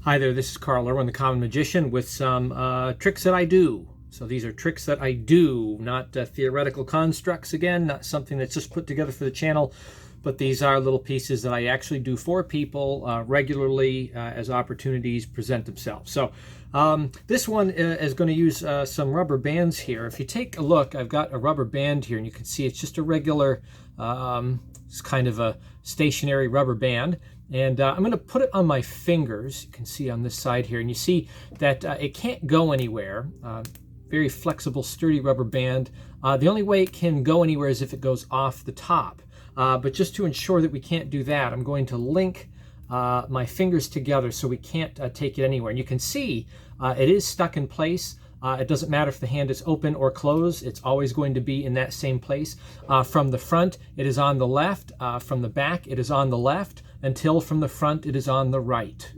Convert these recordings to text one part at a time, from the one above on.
Hi there, this is Carl Irwin, the Common Magician, with some tricks that I do. So these are tricks that I do, not theoretical constructs, again, not something that's just put together for the channel, but these are little pieces that I actually do for people regularly as opportunities present themselves. So this one is going to use some rubber bands here. If you take a look, I've got a rubber band here, and you can see it's just a regular, it's kind of a stationary rubber band. And I'm going to put it on my fingers. You can see on this side here, and you see that it can't go anywhere. Very flexible, sturdy rubber band. The only way it can go anywhere is if it goes off the top. But just to ensure that we can't do that, I'm going to link my fingers together so we can't take it anywhere. And you can see it is stuck in place. It doesn't matter if the hand is open or closed. It's always going to be in that same place. From the front, it is on the left. From the back, it is on the left, until from the front, it is on the right.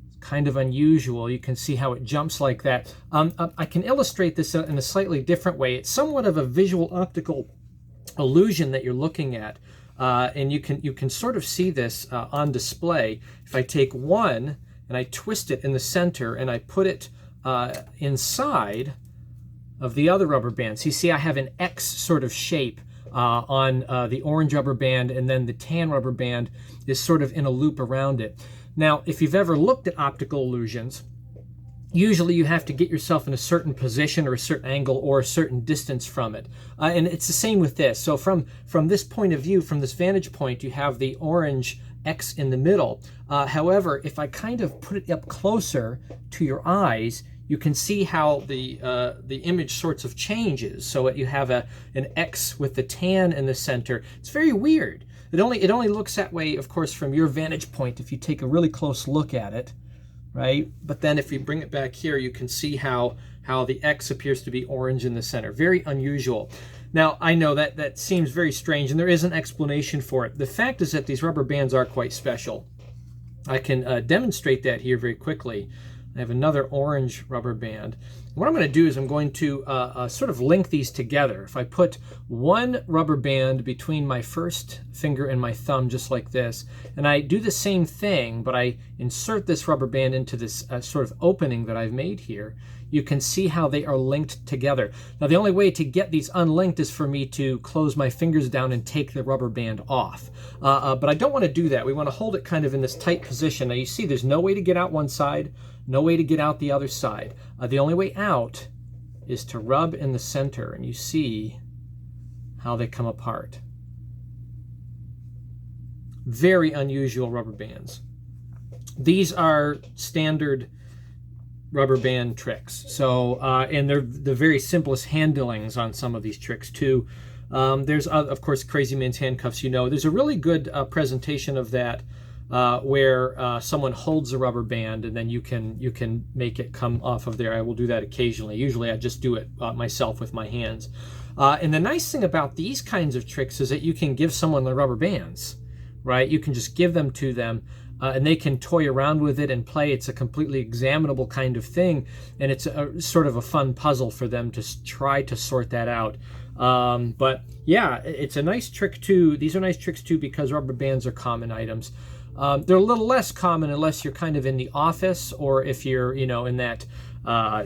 It's kind of unusual. You can see how it jumps like that. I can illustrate this in a slightly different way. It's somewhat of a visual optical illusion that you're looking at. And you can sort of see this on display. If I take one and I twist it in the center and I put it inside of the other rubber bands, you see I have an X sort of shape on the orange rubber band, and then the tan rubber band is sort of in a loop around it. Now, if you've ever looked at optical illusions, usually you have to get yourself in a certain position or a certain angle or a certain distance from it. And it's the same with this. So from this point of view, from this vantage point, you have the orange X in the middle. However, if I kind of put it up closer to your eyes, you can see how the image sorts of changes. So you have an X with the tan in the center. It's very weird. It only looks that way, of course, from your vantage point if you take a really close look at it, right? But then if you bring it back here, you can see how the X appears to be orange in the center. Very unusual. Now, I know that seems very strange, and there is an explanation for it. The fact is that these rubber bands are quite special. I can demonstrate that here very quickly. I have another orange rubber band. What I'm going to do is I'm going to sort of link these together. If I put one rubber band between my first finger and my thumb, just like this, and I do the same thing, but I insert this rubber band into this sort of opening that I've made here, you can see how they are linked together. Now, the only way to get these unlinked is for me to close my fingers down and take the rubber band off. But I don't want to do that. We want to hold it kind of in this tight position. Now, you see there's no way to get out one side, no way to get out the other side. The only way out is to rub in the center, and you see how they come apart. Very unusual rubber bands. These are standard rubber band tricks. So, and they're the very simplest handlings on some of these tricks too. There's, of course, Crazy Man's Handcuffs. There's a really good presentation of that where someone holds a rubber band and then you can make it come off of there. I will do that occasionally. Usually I just do it myself with my hands. And the nice thing about these kinds of tricks is that you can give someone the rubber bands, right? You can just give them to them. And they can toy around with it and play. It's a completely examinable kind of thing, and it's sort of a fun puzzle for them to try to sort that out. But yeah, it's a nice trick too. These are nice tricks too because rubber bands are common items. They're a little less common unless you're kind of in the office, or if you're in that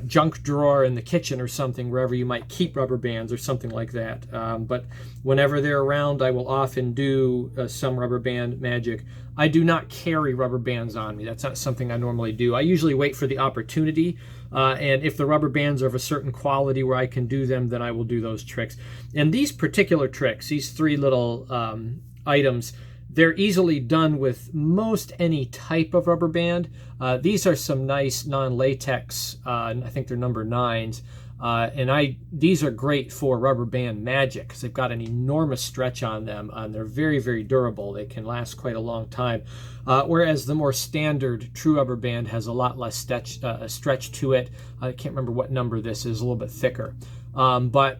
junk drawer in the kitchen or something, wherever you might keep rubber bands or something like that. But whenever they're around, I will often do some rubber band magic. I do not carry rubber bands on me. That's not something I normally do. I usually wait for the opportunity, and if the rubber bands are of a certain quality where I can do them, then I will do those tricks. And these particular tricks, these three little items, they're easily done with most any type of rubber band. These are some nice non-latex, I think they're number 9s. And these are great for rubber band magic because they've got an enormous stretch on them, and they're very, very durable. They can last quite a long time. Whereas the more standard true rubber band has a lot less stretch to it. I can't remember what number this is, a little bit thicker. But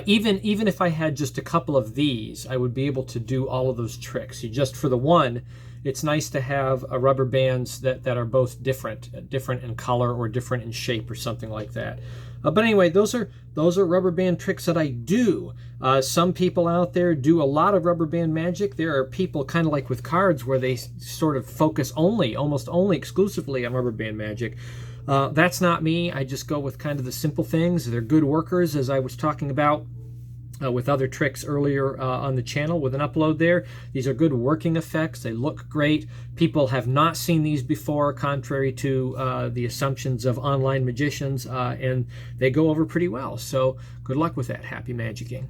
even if I had just a couple of these, I would be able to do all of those tricks. For the one, it's nice to have rubber bands that are both different in color or different in shape or something like that. But anyway, those are rubber band tricks that I do. Some people out there do a lot of rubber band magic. There are people kind of like with cards where they sort of focus almost only exclusively on rubber band magic. That's not me. I just go with kind of the simple things. They're good workers, as I was talking about with other tricks earlier on the channel with an upload there. These are good working effects. They look great. People have not seen these before, contrary to the assumptions of online magicians, and they go over pretty well. So good luck with that. Happy magicking.